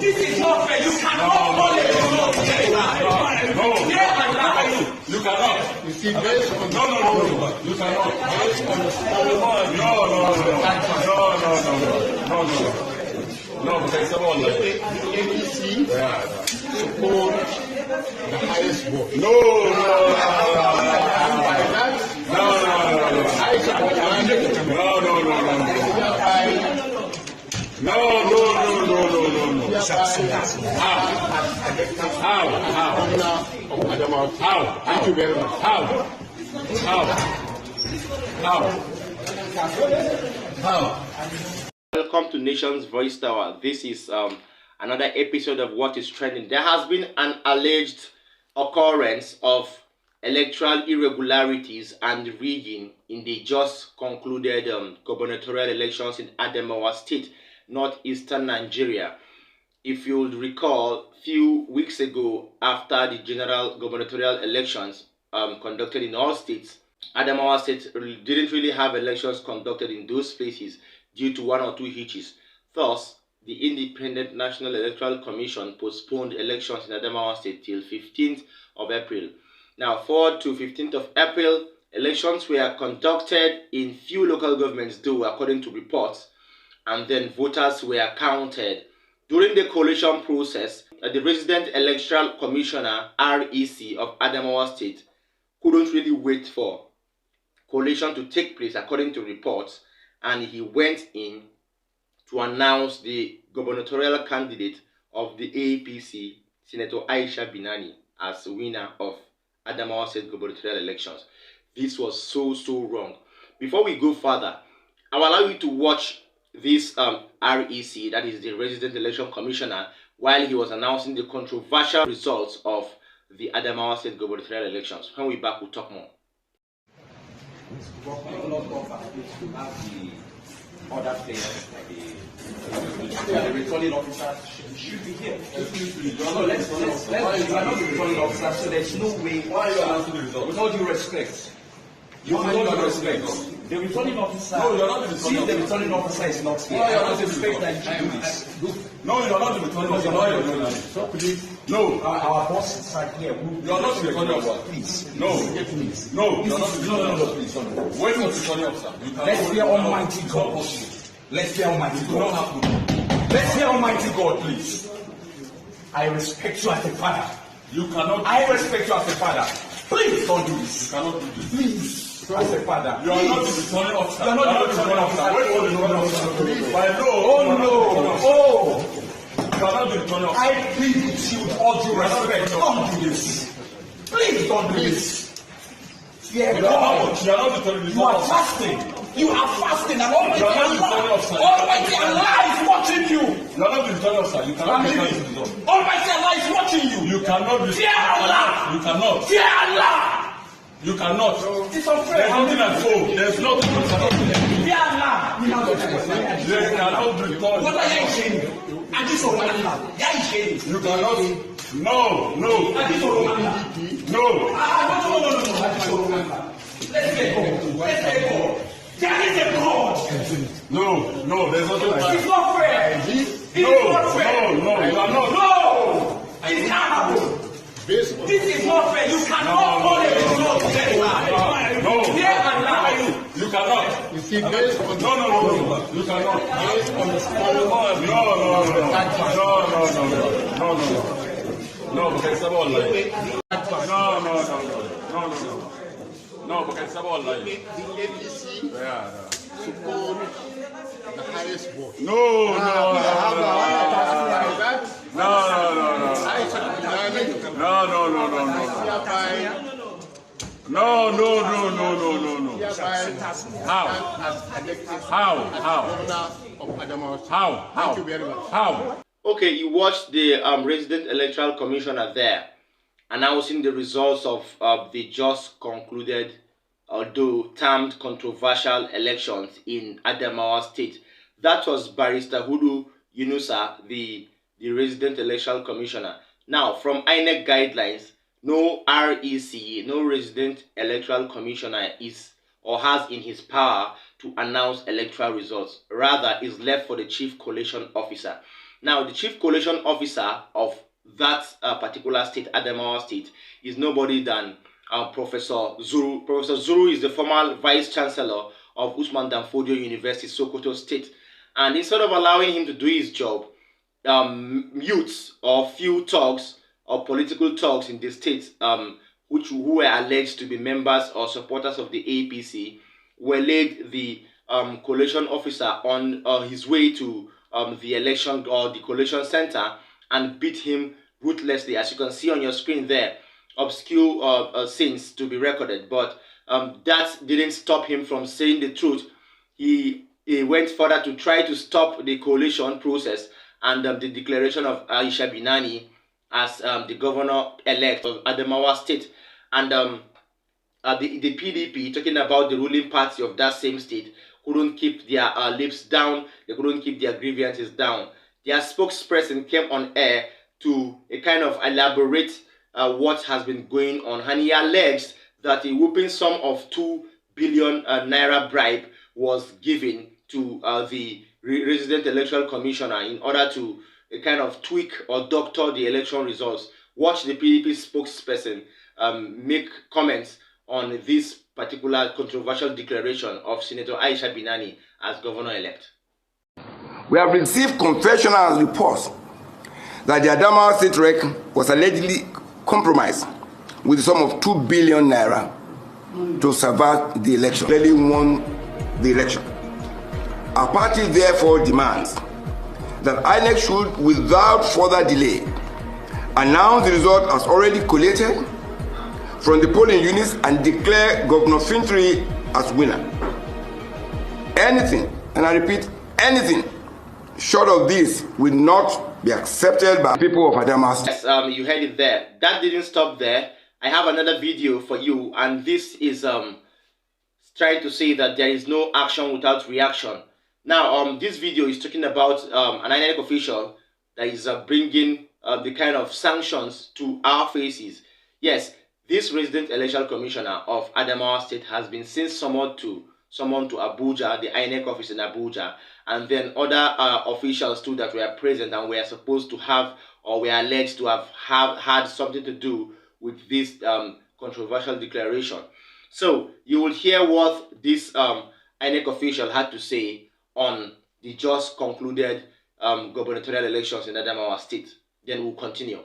This is not fair. You cannot call it. You cannot. You see, based on No. You cannot. based on the story No, because someone like APC support the highest vote. No. And by that, I support the No. How? governor of Adamawa. How? Thank you very much. How? Welcome to Nation's Voice Tower. This is another episode of What is Trending. There has been an alleged occurrence of electoral irregularities and rigging in the just concluded gubernatorial elections in Adamawa State, northeastern Nigeria. If you'll recall, a few weeks ago, after the general gubernatorial elections conducted in all states, Adamawa State didn't really have elections conducted in those places due to one or two hitches. Thus, the Independent National Electoral Commission postponed elections in Adamawa State till 15th of April. Now, forward to 15th of April, elections were conducted in few local governments, though, according to reports, and then voters were counted. During the collation process, the Resident Electoral Commissioner, REC, of Adamawa State couldn't really wait for collation to take place, according to reports, and he went in to announce the gubernatorial candidate of the APC, Senator Aisha Binani, as winner of Adamawa State gubernatorial elections. This was so wrong. Before we go further, I will allow you to watch this REC, that is the Resident Election Commissioner, while he was announcing the controversial results of the Adamawa State gubernatorial elections. When we're back, we'll talk more. Other players, like the returning officers should be here. No, let's we are not the returning officers, so there's no way. Why are you announcing the results? With all due respect. You with all due respect. The returning officer. No, you're not the returning officer. officer. The returning officer is not here. Why are you I not the expect returning that you do this. No, you're not the returning officer. Why are you doing that? So please. No. Our bosses are here. You are not the returning officer. Please. No. Please. No, you're not the returning officer. When you're the returning officer, you cannot. Let's hear Almighty God. Let's hear Almighty God. Let's hear Almighty God, please. I respect you as a father. You cannot. I respect you as a father. Please don't do this. You cannot do this. Please, as a father. You are not the returning officer. You are not the returning officer. When you're the returning officer, by law. Oh no! Oh! You are not the returning officer. I plead with you with all due respect. Don't do this. Please don't do this. Fear God. You are not the returning You are officer. fasting. You are fasting, and Almighty You are not the returning Allah, officer. Almighty Allah is watching you. You are not the returning officer. You cannot be returning the result. Almighty Allah is watching you. You cannot be. Fear Allah. You cannot. Fear Allah. You cannot. It's unfair. There's nothing at home. There's nothing you cannot do. Fear Allah. They cannot return. What are you saying? And this is Allah. Yeah, you saying. You cannot. No. And this is Allah. No. No. Let's get go. There is a God. No. There's nothing like It's that. not fair. It's not fair. No. You are not. No. It's not. This is not fair. You cannot call it a result. No. Fear Allah. You cannot. You see, based on No. You cannot. based on the story No, because someone like No, because someone like the APC support the highest vote. No. Thank you very much. How? Okay, you watched the Resident Electoral Commissioner there announcing the results of the just concluded, although termed controversial elections in Adamawa State. That was Barrister Hudu Yunusa, the Resident Electoral Commissioner. Now, from INEC guidelines, no REC, no Resident Electoral Commissioner is or has in his power to announce electoral results. Rather, is left for the Chief Collation Officer. Now, the chief collation officer of that particular state, Adamawa State, is nobody than Professor Zuru. Professor Zuru is the former vice chancellor of Usman Danfodio University, Sokoto State. And instead of allowing him to do his job, youths or few thugs or political thugs in the state, who were alleged to be members or supporters of the APC, were laid the collation officer on his way to the election or the collation center and beat him ruthlessly. As you can see on your screen there, obscure scenes to be recorded, but that didn't stop him from saying the truth. He went further to try to stop the coalition process and the declaration of Aisha Binani as the governor-elect of Adamawa State. And the PDP, talking about the ruling party of that same state, couldn't keep their lips down. They couldn't keep their grievances down. Their spokesperson came on air to kind of elaborate what has been going on, and he alleged that a whooping sum of 2 billion naira bribe was given to the resident electoral commissioner in order to kind of tweak or doctor the election results. Watch the PDP spokesperson make comments on this particular controversial declaration of Senator Aisha Binani as governor-elect. We have received confessional reports that the Adamawa State Rec was allegedly compromised with the sum of 2 billion naira to subvert the election. Clearly won the election. Our party therefore demands that INEC should, without further delay, announce the result as already collated from the polling units and declare Governor Fintri as winner. Anything, and I repeat, anything short of this will not be accepted by people of Adamawa State. Yes, you heard it there. That didn't stop there. I have another video for you, and this is trying to say that there is no action without reaction. Now, this video is talking about an INEC official that is bringing the kind of sanctions to our faces. Yes, this resident electoral commissioner of Adamawa State has been since summoned to Abuja, the INEC office in Abuja, and then other officials too that were present and were supposed to have, or were alleged to have had something to do with this controversial declaration. So you will hear what this INEC official had to say on the just concluded gubernatorial elections in Adamawa State. Then we'll continue.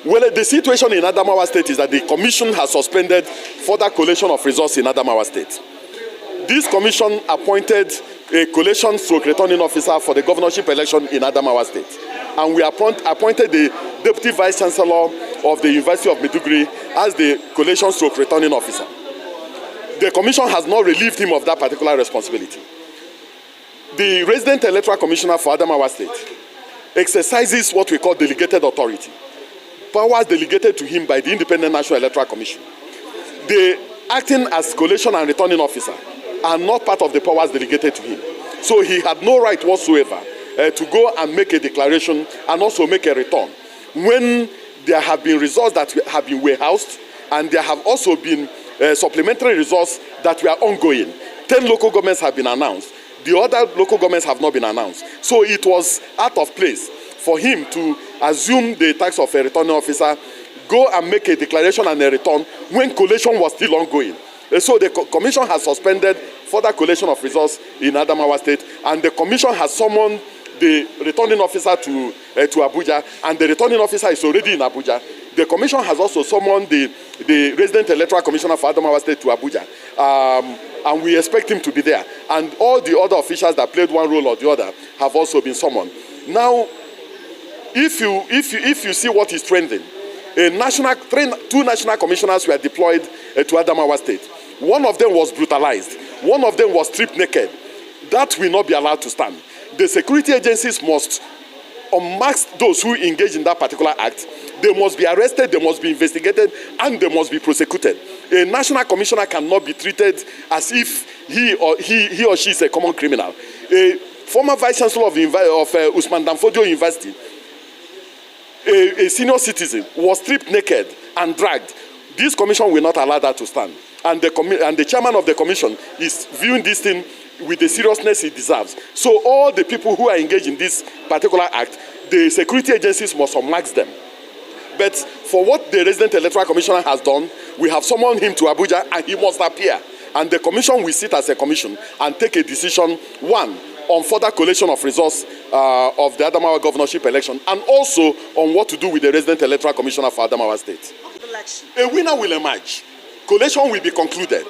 Well, the situation in Adamawa State is that the commission has suspended further collation of results in Adamawa State. This commission appointed a collation/returning officer for the governorship election in Adamawa State. And we appointed the deputy vice chancellor of the University of Maiduguri as the collation/returning officer. The commission has not relieved him of that particular responsibility. The resident electoral commissioner for Adamawa State exercises what we call delegated authority, powers delegated to him by the Independent National Electoral Commission. The acting as collation and returning officer are not part of the powers delegated to him. So he had no right whatsoever to go and make a declaration and also make a return when there have been results that have been warehoused, and there have also been supplementary results that were ongoing. 10 local governments have been announced. The other local governments have not been announced. So it was out of place for him to assume the task of a returning officer, go and make a declaration and a return when collation was still ongoing. So the commission has suspended further collation of results in Adamawa State, and the commission has summoned the returning officer to Abuja, and the returning officer is already in Abuja. The commission has also summoned the resident electoral commissioner for Adamawa State to Abuja, and we expect him to be there. And all the other officials that played one role or the other have also been summoned. Now, if you see what is trending, two national commissioners were deployed to Adamawa State. One of them was brutalized. One of them was stripped naked. That will not be allowed to stand. The security agencies must unmask those who engage in that particular act. They must be arrested, they must be investigated, and they must be prosecuted. A national commissioner cannot be treated as if he or she is a common criminal. A former vice chancellor of Usman Danfodio University, a senior citizen, was stripped naked and dragged. This commission will not allow that to stand. And the chairman of the commission is viewing this thing with the seriousness it deserves. So all the people who are engaged in this particular act, the security agencies must unmask them. But for what the resident electoral commissioner has done, we have summoned him to Abuja and he must appear. And the commission will sit as a commission and take a decision, one, on further collation of results of the Adamawa governorship election, and also on what to do with the resident electoral commissioner for Adamawa State. A winner will emerge. Collation will be concluded.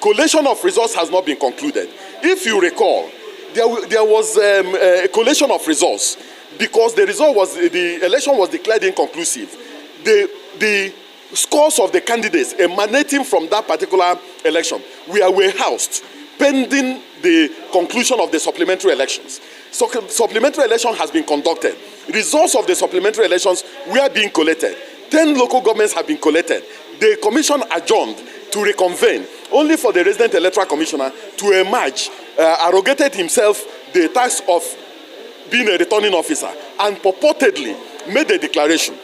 Collation of results has not been concluded. If you recall, there was a collation of results because the election was declared inconclusive. The scores of the candidates emanating from that particular election were warehoused pending the conclusion of the supplementary elections. So supplementary election has been conducted. Results of the supplementary elections were being collated. 10 local governments have been collated. The commission adjourned to reconvene, only for the resident electoral commissioner to emerge, arrogated himself the task of being a returning officer, and purportedly made a declaration.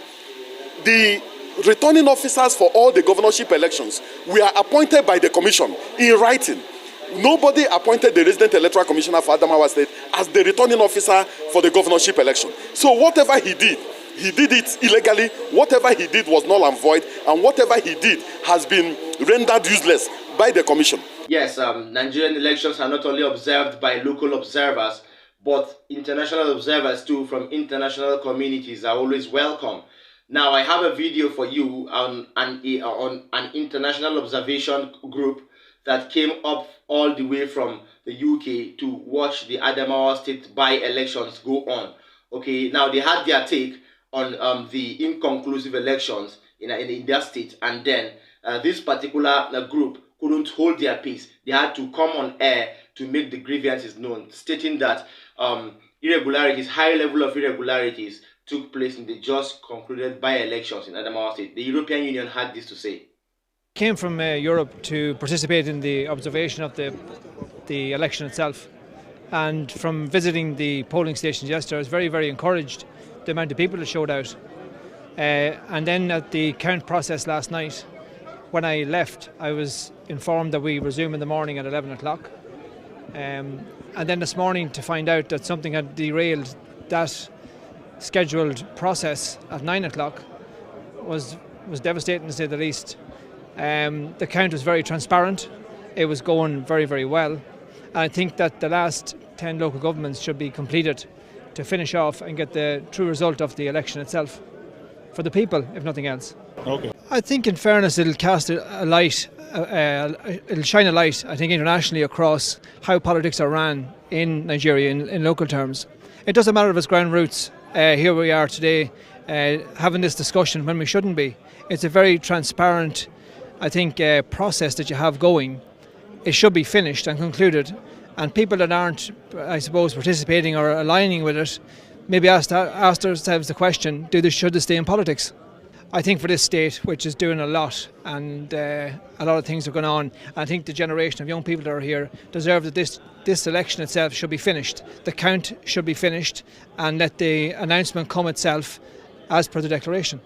The returning officers for all the governorship elections were appointed by the commission in writing. Nobody appointed the resident electoral commissioner for Adamawa State as the returning officer for the governorship election. So whatever he did it illegally. Whatever he did was null and void, and whatever he did has been rendered useless by the commission. Yes, Nigerian elections are not only observed by local observers, but international observers too from international communities are always welcome. Now, I have a video for you on an international observation group that came up all the way from the UK to watch the Adamawa State by-elections go on. Okay, now they had their take on the inconclusive elections in their state, and then this particular group couldn't hold their peace. They had to come on air to make the grievances known, stating that irregularities, high level of irregularities, took place in the just concluded by-elections in Adamawa State. The European Union had this to say. Came from Europe to participate in the observation of the election itself, and from visiting the polling stations yesterday, I was very, very encouraged the amount of people that showed out. And then at the count process last night, when I left, I was informed that we resume in the morning at 11 o'clock. And then this morning to find out that something had derailed that scheduled process at 9 o'clock was devastating, to say the least. The count was very transparent. It was going very, very well. And I think that the last 10 local governments should be completed to finish off and get the true result of the election itself for the people, if nothing else. Okay. I think, in fairness, it'll cast a light, it'll shine a light, I think, internationally across how politics are ran in Nigeria in local terms. It doesn't matter if it's ground roots. Here we are today having this discussion when we shouldn't be. It's a very transparent, I think, process that you have going. It should be finished and concluded, and people that aren't, I suppose, participating or aligning with it maybe ask themselves the question, should they stay in politics? I think for this state, which is doing a lot, and a lot of things are going on, I think the generation of young people that are here deserve that this election itself should be finished. The count should be finished, and let the announcement come itself as per the declaration.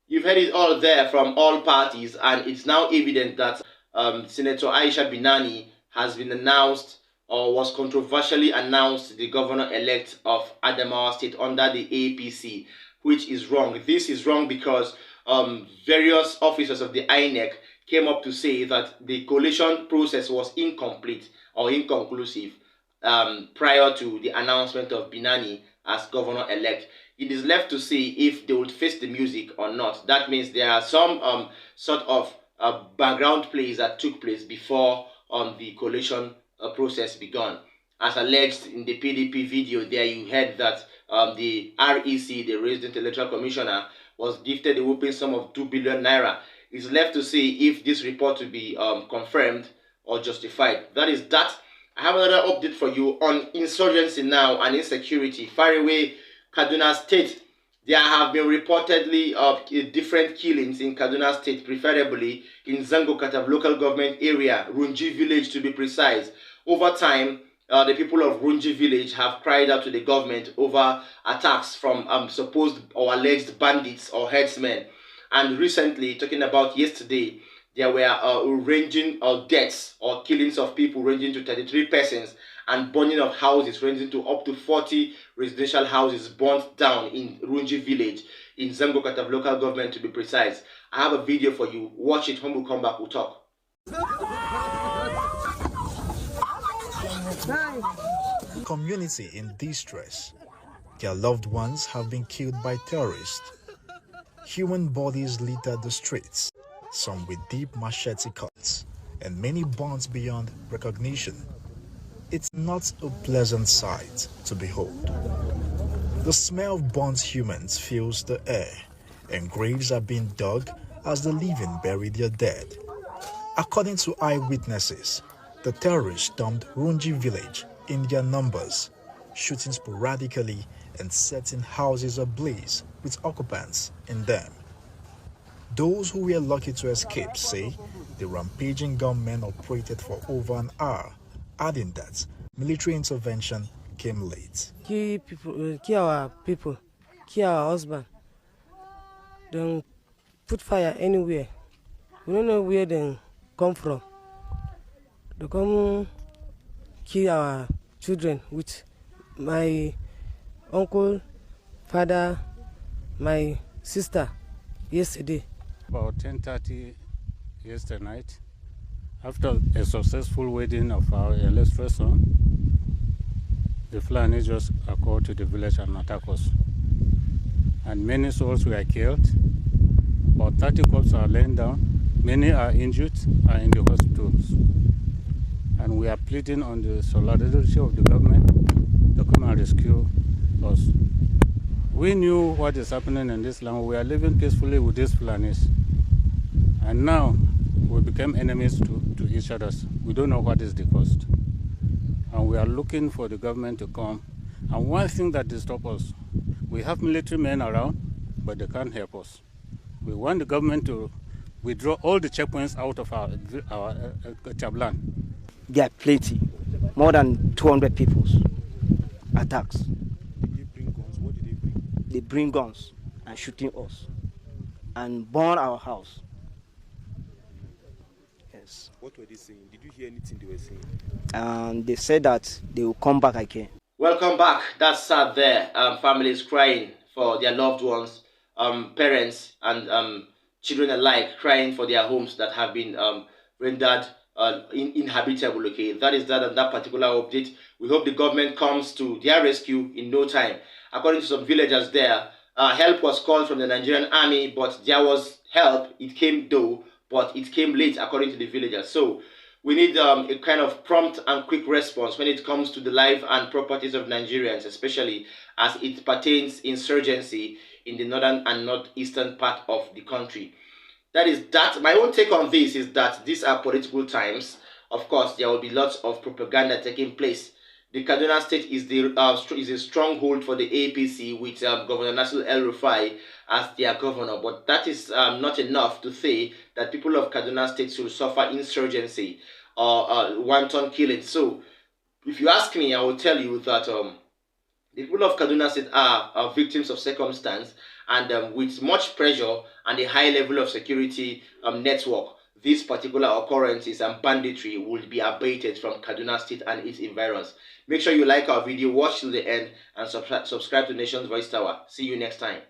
You've heard it all there from all parties, and it's now evident that Senator Aisha Binani has been announced, or was controversially announced, the governor-elect of Adamawa State under the APC, which is wrong. This is wrong because various officers of the INEC came up to say that the collation process was incomplete or inconclusive prior to the announcement of Binani as governor-elect. It is left to see if they would face the music or not. That means there are some sort of background plays that took place before the collation process began. As alleged in the PDP video there, you heard that the REC, the Resident Electoral Commissioner, was gifted a whopping sum of 2 billion naira. It's left to see if this report will be confirmed or justified. That is that. I have another update for you on insurgency now and insecurity. Far away Kaduna State, there have been reportedly different killings in Kaduna State, preferably in Zango Katab local government area, Runji village to be precise. Over time, the people of Runji village have cried out to the government over attacks from supposed or alleged bandits or herdsmen. And recently, talking about yesterday, there were ranging deaths or killings of people ranging to 33 persons, and burning of houses ranging to up to 40 residential houses burnt down in Runji village in Zango Katab local government, to be precise. I have a video for you. Watch it. When we come back, we'll talk. Community in distress. Their loved ones have been killed by terrorists. Human bodies litter the streets, some with deep machete cuts, and many burnt beyond recognition. It's not a pleasant sight to behold. The smell of burnt humans fills the air, and graves are being dug as the living bury their dead. According to eyewitnesses, the terrorists stormed Runji village in their numbers, shooting sporadically and setting houses ablaze with occupants in them. Those who were lucky to escape say the rampaging gunmen operated for over an hour, adding that military intervention came late. Kill people, kill our people, kill our husband. Don't put fire anywhere. We don't know where they come from. They come kill our children with my uncle, father, my sister yesterday. About 10:30 yesterday night, after a successful wedding of our illustrious son, the Fulani just occurred to the village and attacked us. And many souls were killed. About 30 corpses are laying down. Many are injured, are in the hospitals. And we are pleading on the solidarity of the government to come and rescue us. We knew what is happening in this land. We are living peacefully with these Fulanis. And now we became enemies to each other. We don't know what is the cost. And we are looking for the government to come. And one thing that disturbs us, we have military men around, but they can't help us. We want the government to withdraw all the checkpoints out of our Chablan. There are plenty, more than 200 people attacks. Did they bring guns? What did they bring? They bring guns and shooting us and burn our house. Yes. What were they saying? Did you hear anything they were saying? And they said that they will come back again. Welcome back. That's sad there. Families crying for their loved ones, parents and children alike crying for their homes that have been rendered inhabitable. Okay, that is that on that particular update. We hope the government comes to their rescue in no time. According to some villagers there, help was called from the Nigerian army, but there was help. It came though, but it came late, according to the villagers. So we need a kind of prompt and quick response when it comes to the life and properties of Nigerians, especially as it pertains insurgency in the northern and northeastern part of the country. That is that. My own take on this is that these are political times. Of course, there will be lots of propaganda taking place. The Kaduna State is a stronghold for the APC with Governor Nasir El-Rufai as their governor. But that is not enough to say that people of Kaduna State should suffer insurgency or wanton killing. So, if you ask me, I will tell you that the people of Kaduna State are victims of circumstance, and with much pressure and a high level of security network, these particular occurrences and banditry will be abated from Kaduna State and its environs. Make sure you like our video, watch till the end, and subscribe to Nation's Voice Tower. See you next time.